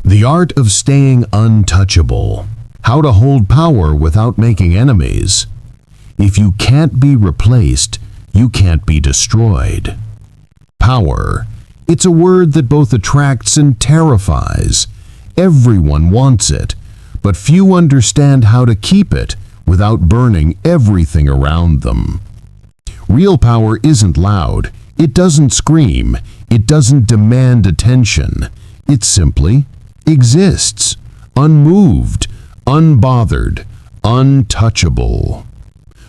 The art of staying untouchable. How to hold power without making enemies. If you can't be replaced, you can't be destroyed. Power. It's a word that both attracts and terrifies. Everyone wants it, but few understand how to keep it without burning everything around them. Real power isn't loud. It doesn't scream. It doesn't demand attention. It simply exists, unmoved, unbothered, untouchable.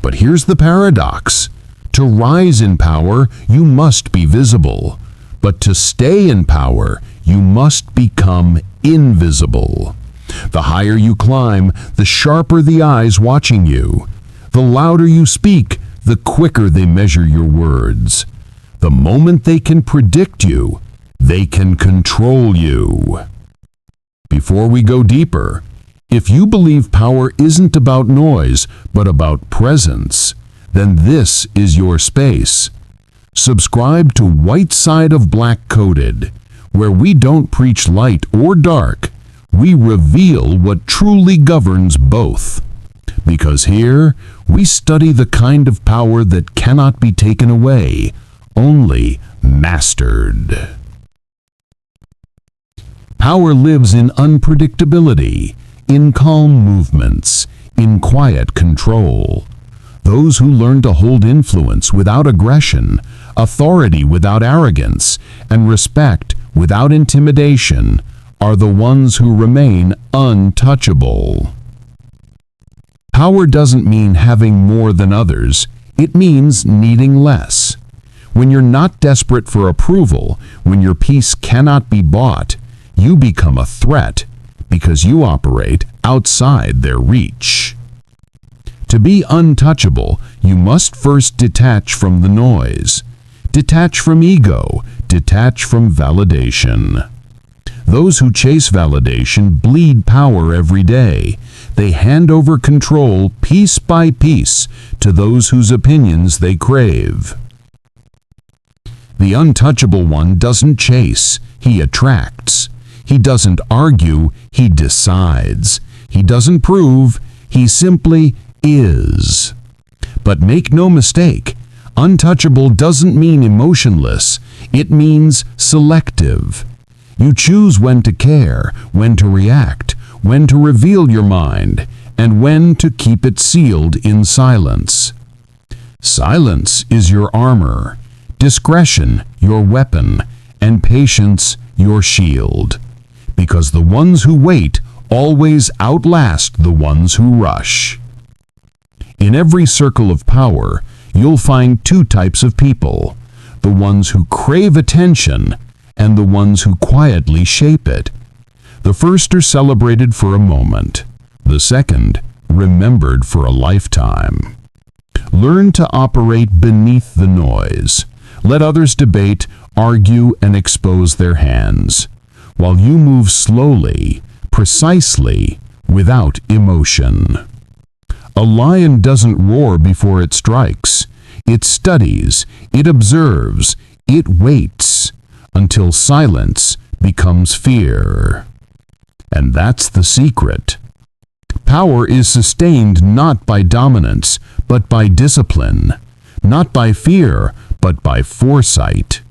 But here's the paradox. To rise in power, you must be visible. But to stay in power, you must become invisible. The higher you climb, the sharper the eyes watching you. The louder you speak, the quicker they measure your words. The moment they can predict you, they can control you. Before we go deeper, if you believe power isn't about noise, but about presence, then this is your space. Subscribe to White Side of Black Coded, where we don't preach light or dark. We reveal what truly governs both. Because here, we study the kind of power that cannot be taken away, only mastered. Power lives in unpredictability, in calm movements, in quiet control. Those who learn to hold influence without aggression, authority without arrogance, and respect without intimidation are the ones who remain untouchable. Power doesn't mean having more than others. It means needing less. When you're not desperate for approval, when your peace cannot be bought, you become a threat because you operate outside their reach. To be untouchable, you must first detach from the noise. Detach from ego. Detach from validation. Those who chase validation bleed power every day. They hand over control piece by piece to those whose opinions they crave. The untouchable one doesn't chase, he attracts. He doesn't argue, he decides. He doesn't prove, he simply is. But make no mistake, untouchable doesn't mean emotionless. It means selective. You choose when to care, when to react, when to reveal your mind, and when to keep it sealed in silence. Silence is your armor, discretion your weapon, and patience your shield. Because the ones who wait always outlast the ones who rush. In every circle of power, you'll find two types of people: the ones who crave attention and the ones who quietly shape it. The first are celebrated for a moment, the second remembered for a lifetime. Learn to operate beneath the noise. Let others debate, argue, and expose their hands, while you move slowly, precisely, without emotion. A lion doesn't roar before it strikes. It studies, it observes, it waits, until silence becomes fear. And that's the secret. Power is sustained not by dominance, but by discipline. Not by fear, but by foresight.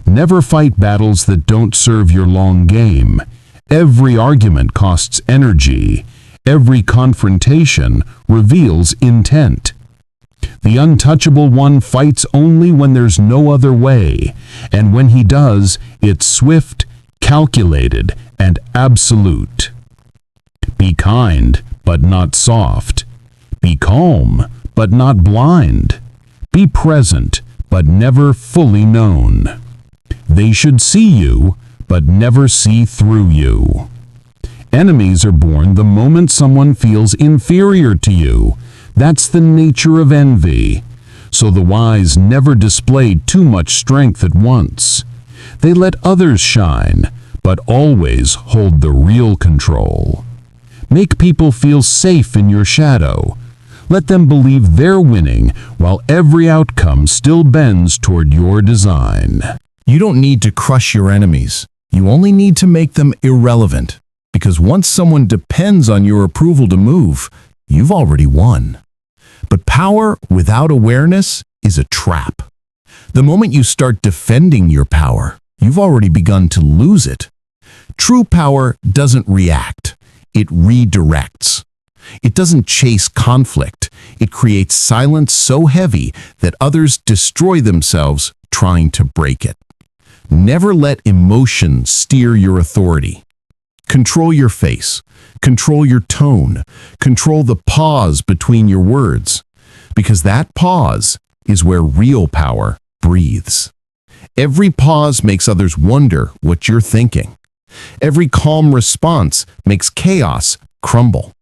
Never fight battles that don't serve your long game. Every argument costs energy. Every confrontation reveals intent. The untouchable one fights only when there's no other way, and when he does, it's swift, calculated, and absolute. Be kind, but not soft. Be calm, but not blind. Be present, but never fully known. They should see you, but never see through you. Enemies are born the moment someone feels inferior to you. That's the nature of envy. So the wise never display too much strength at once. They let others shine, but always hold the real control. Make people feel safe in your shadow. Let them believe they're winning, while every outcome still bends toward your design. You don't need to crush your enemies. You only need to make them irrelevant, because once someone depends on your approval to move, you've already won. But power without awareness is a trap. The moment you start defending your power, you've already begun to lose it. True power doesn't react, it redirects. It doesn't chase conflict, it creates silence so heavy that others destroy themselves trying to break it. Never let emotion steer your authority. Control your face, control your tone, control the pause between your words, because that pause is where real power breathes. Every pause makes others wonder what you're thinking. Every calm response makes chaos crumble.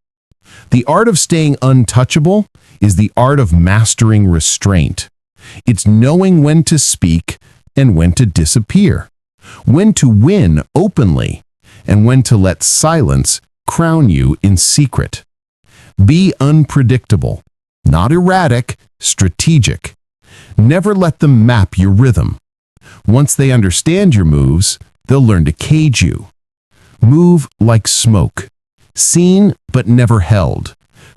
The art of staying untouchable is the art of mastering restraint. It's knowing when to speak and when to disappear, when to win openly, and when to let silence crown you in secret. Be unpredictable, not erratic, strategic. Never let them map your rhythm. Once they understand your moves, they'll learn to cage you. Move like smoke, seen but never held,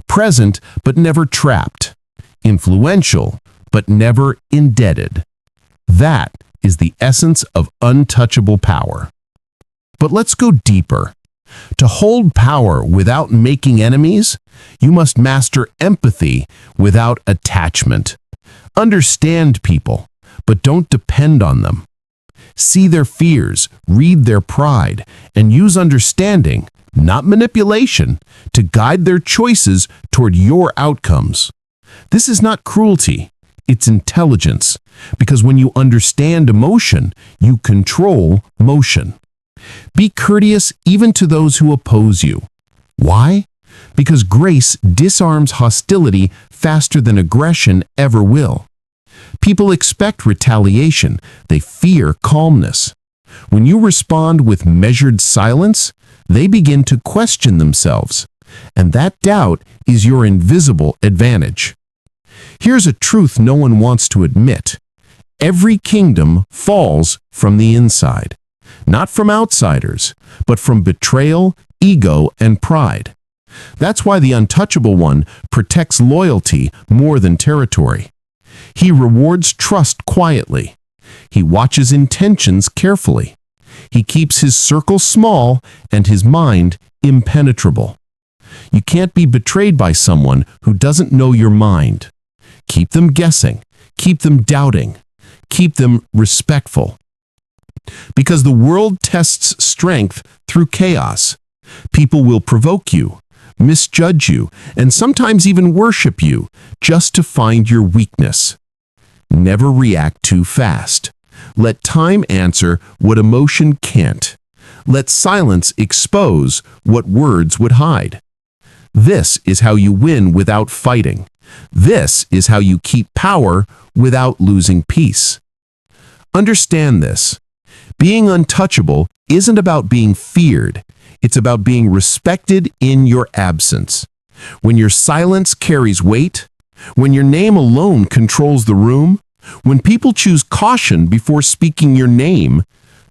present but never trapped, influential but never indebted. That is the essence of untouchable power. But let's go deeper. To hold power without making enemies, you must master empathy without attachment. Understand people, but don't depend on them. See their fears, read their pride, and use understanding, not manipulation, to guide their choices toward your outcomes. This is not cruelty, it's intelligence, because when you understand emotion, you control motion. Be courteous even to those who oppose you. Why? Because grace disarms hostility faster than aggression ever will. People expect retaliation, they fear calmness. When you respond with measured silence, they begin to question themselves, and that doubt is your invisible advantage. Here's a truth no one wants to admit. Every kingdom falls from the inside. Not from outsiders, but from betrayal, ego, and pride. That's why the untouchable one protects loyalty more than territory. He rewards trust quietly. He watches intentions carefully. He keeps his circle small and his mind impenetrable. You can't be betrayed by someone who doesn't know your mind. Keep them guessing. Keep them doubting. Keep them respectful. Because the world tests strength through chaos. People will provoke you, misjudge you, and sometimes even worship you just to find your weakness. Never react too fast. Let time answer what emotion can't. Let silence expose what words would hide. This is how you win without fighting. This is how you keep power without losing peace. Understand this. Being untouchable isn't about being feared. It's about being respected in your absence. When your silence carries weight, when your name alone controls the room, when people choose caution before speaking your name,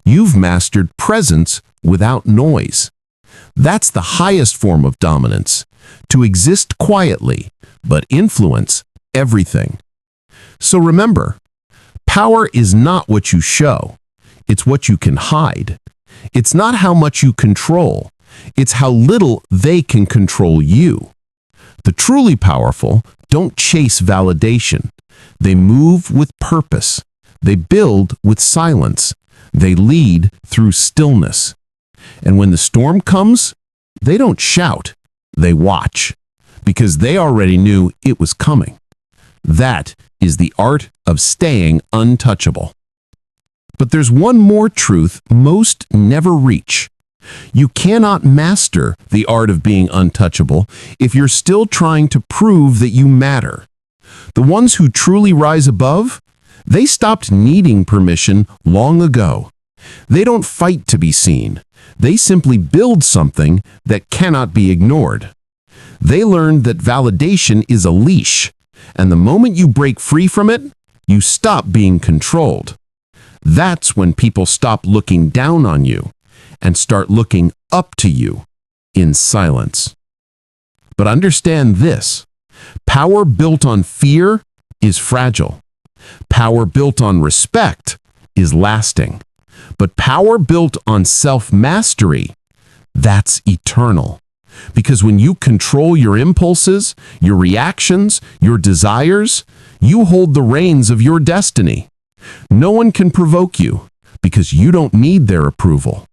you've mastered presence without noise. That's the highest form of dominance, to exist quietly, but influence everything. So remember, power is not what you show. It's what you can hide. It's not how much you control. It's how little they can control you. The truly powerful don't chase validation. They move with purpose. They build with silence. They lead through stillness. And when the storm comes, they don't shout. They watch, because they already knew it was coming. That is the art of staying untouchable. But there's one more truth most never reach. You cannot master the art of being untouchable if you're still trying to prove that you matter. The ones who truly rise above, they stopped needing permission long ago. They don't fight to be seen. They simply build something that cannot be ignored. They learned that validation is a leash, and the moment you break free from it, you stop being controlled. That's when people stop looking down on you and start looking up to you in silence. But understand this: power built on fear is fragile. Power built on respect is lasting. But power built on self-mastery, that's eternal. Because when you control your impulses, your reactions, your desires, you hold the reins of your destiny. No one can provoke you because you don't need their approval.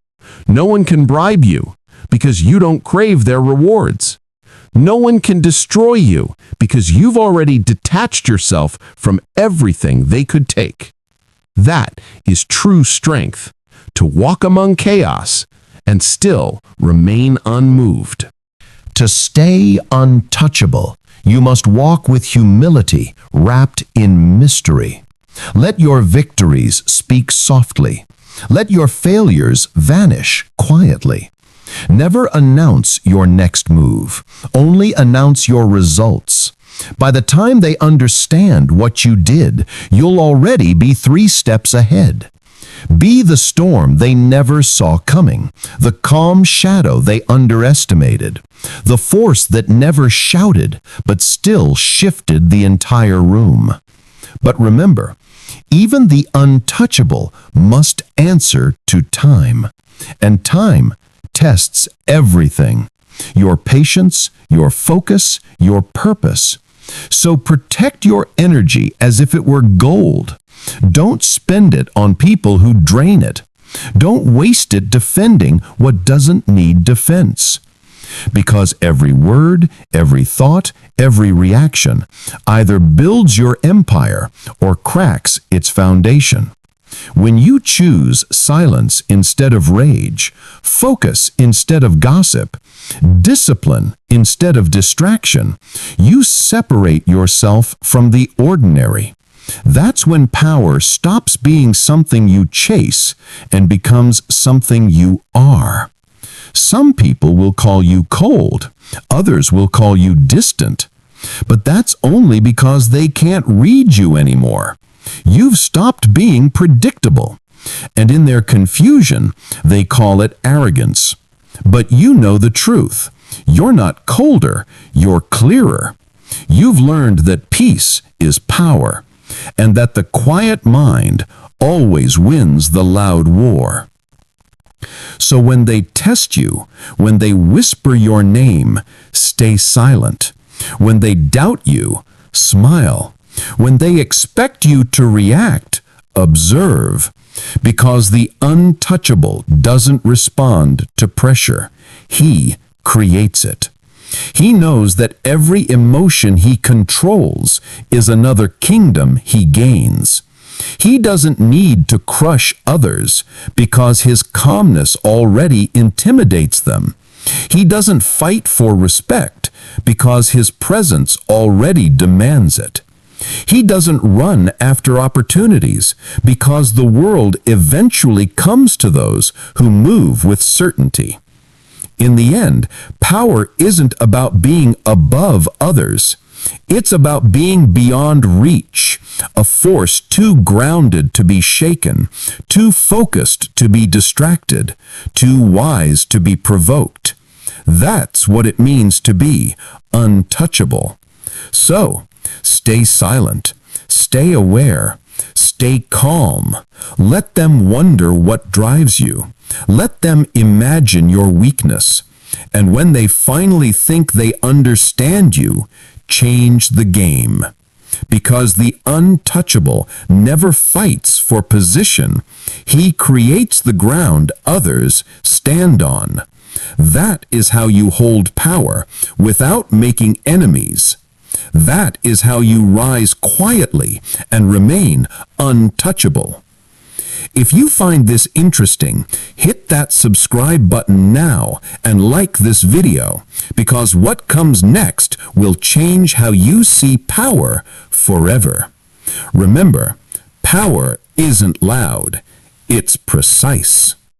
No one can bribe you because you don't crave their rewards. No one can destroy you because you've already detached yourself from everything they could take. That is true strength, to walk among chaos and still remain unmoved. To stay untouchable, you must walk with humility wrapped in mystery. Let your victories speak softly. Let your failures vanish quietly. Never announce your next move. Only announce your results. By the time they understand what you did, you'll already be 3 steps ahead. Be the storm they never saw coming, the calm shadow they underestimated, the force that never shouted but still shifted the entire room. But remember, even the untouchable must answer to time, and time tests everything: your patience, your focus, your purpose. So protect your energy as if it were gold. Don't spend it on people who drain it. Don't waste it defending what doesn't need defense. Because every word, every thought, every reaction either builds your empire or cracks its foundation. When you choose silence instead of rage, focus instead of gossip, discipline instead of distraction, you separate yourself from the ordinary. That's when power stops being something you chase and becomes something you are. Some people will call you cold, others will call you distant, but that's only because they can't read you anymore. You've stopped being predictable, and in their confusion, they call it arrogance. But you know the truth. You're not colder, you're clearer. You've learned that peace is power, and that the quiet mind always wins the loud war. So when they test you, when they whisper your name, stay silent. When they doubt you, smile. When they expect you to react, observe. Because the untouchable doesn't respond to pressure. He creates it. He knows that every emotion he controls is another kingdom he gains. He doesn't need to crush others because his calmness already intimidates them. He doesn't fight for respect because his presence already demands it. He doesn't run after opportunities because the world eventually comes to those who move with certainty. In the end, power isn't about being above others. It's about being beyond reach, a force too grounded to be shaken, too focused to be distracted, too wise to be provoked. That's what it means to be untouchable. So, stay silent, stay aware, stay calm. Let them wonder what drives you. Let them imagine your weakness. And when they finally think they understand you, change the game. Because the untouchable never fights for position. He creates the ground others stand on. That is how you hold power without making enemies. That is how you rise quietly and remain untouchable. If you find this interesting, hit that subscribe button now and like this video, because what comes next will change how you see power forever. Remember, power isn't loud, it's precise.